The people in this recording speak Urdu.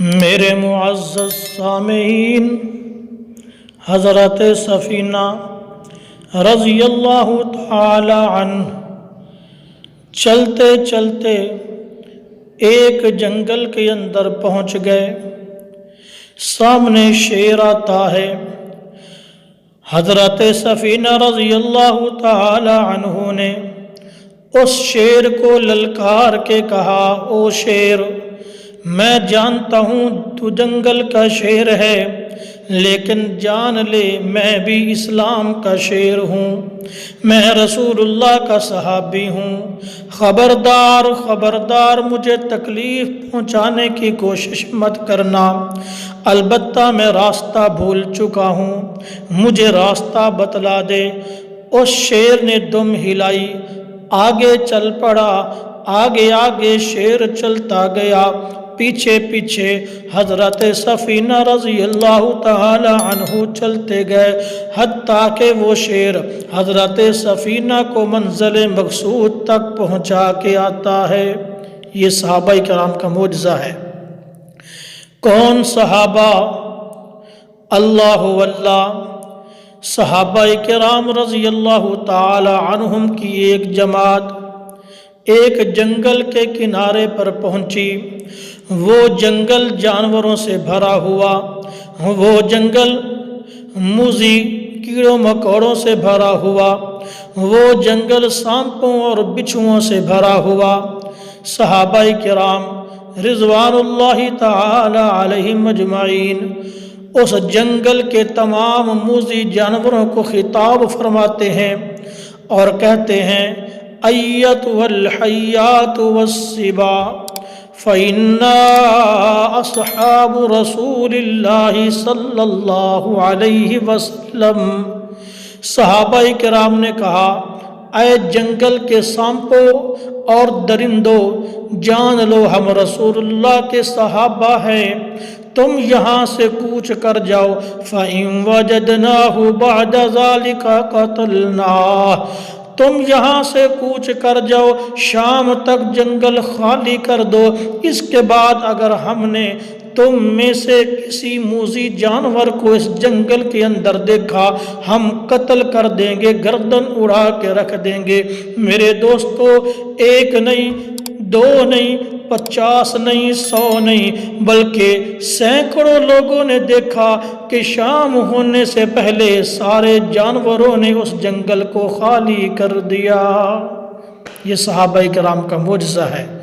میرے معزز سامعین، حضرت سفینہ رضی اللہ تعالی عنہ چلتے چلتے ایک جنگل کے اندر پہنچ گئے۔ سامنے شیر آتا ہے۔ حضرت سفینہ رضی اللہ تعالی عنہ نے اس شیر کو للکار کے کہا، او شیر، میں جانتا ہوں تو جنگل کا شیر ہے، لیکن جان لے میں بھی اسلام کا شیر ہوں، میں رسول اللہ کا صحابی ہوں، خبردار خبردار مجھے تکلیف پہنچانے کی کوشش مت کرنا، البتہ میں راستہ بھول چکا ہوں، مجھے راستہ بتلا دے۔ اس شیر نے دم ہلائی، آگے چل پڑا، آگے آگے شیر چلتا گیا، پیچھے پیچھے حضرت سفینہ رضی اللہ تعالی عنہ چلتے گئے، حتیٰ کہ وہ شیر حضرت سفینہ کو منزل مقصود تک پہنچا کے آتا ہے۔ یہ صحابہ کرام کا معجزہ ہے۔ کون صحابہ؟ اللہ واللہ، صحابہ کرام رضی اللہ تعالی عنہم کی ایک جماعت ایک جنگل کے کنارے پر پہنچی۔ وہ جنگل جانوروں سے بھرا ہوا، وہ جنگل موذی کیڑوں مکوڑوں سے بھرا ہوا، وہ جنگل سانپوں اور بچھوؤں سے بھرا ہوا۔ صحابہ کرام رضوان اللہ تعالی علیہم اجمعین اس جنگل کے تمام موذی جانوروں کو خطاب فرماتے ہیں اور کہتے ہیں، ایتھا الحیات والسباع فَإِنَّا أَصْحَابُ رَسُولِ اللَّهِ صلی اللہ علیہ وسلم۔ صحابہ کرام نے کہا، اے جنگل کے سانپوں اور درندوں، جان لو ہم رسول اللہ کے صحابہ ہیں، تم یہاں سے کوچ کر جاؤ۔ فَإِن وَجَدْنَاهُ بَعْدَ ذَلِكَ قَتَلْنَاهُ، تم یہاں سے کوچ کر جاؤ، شام تک جنگل خالی کر دو، اس کے بعد اگر ہم نے تم میں سے کسی موذی جانور کو اس جنگل کے اندر دیکھا، ہم قتل کر دیں گے، گردن اڑا کے رکھ دیں گے۔ میرے دوستو، ایک نہیں، دو نہیں، 50 نہیں، 100 نہیں، بلکہ سینکڑوں لوگوں نے دیکھا کہ شام ہونے سے پہلے سارے جانوروں نے اس جنگل کو خالی کر دیا۔ یہ صحابہ کرام کا معجزہ ہے۔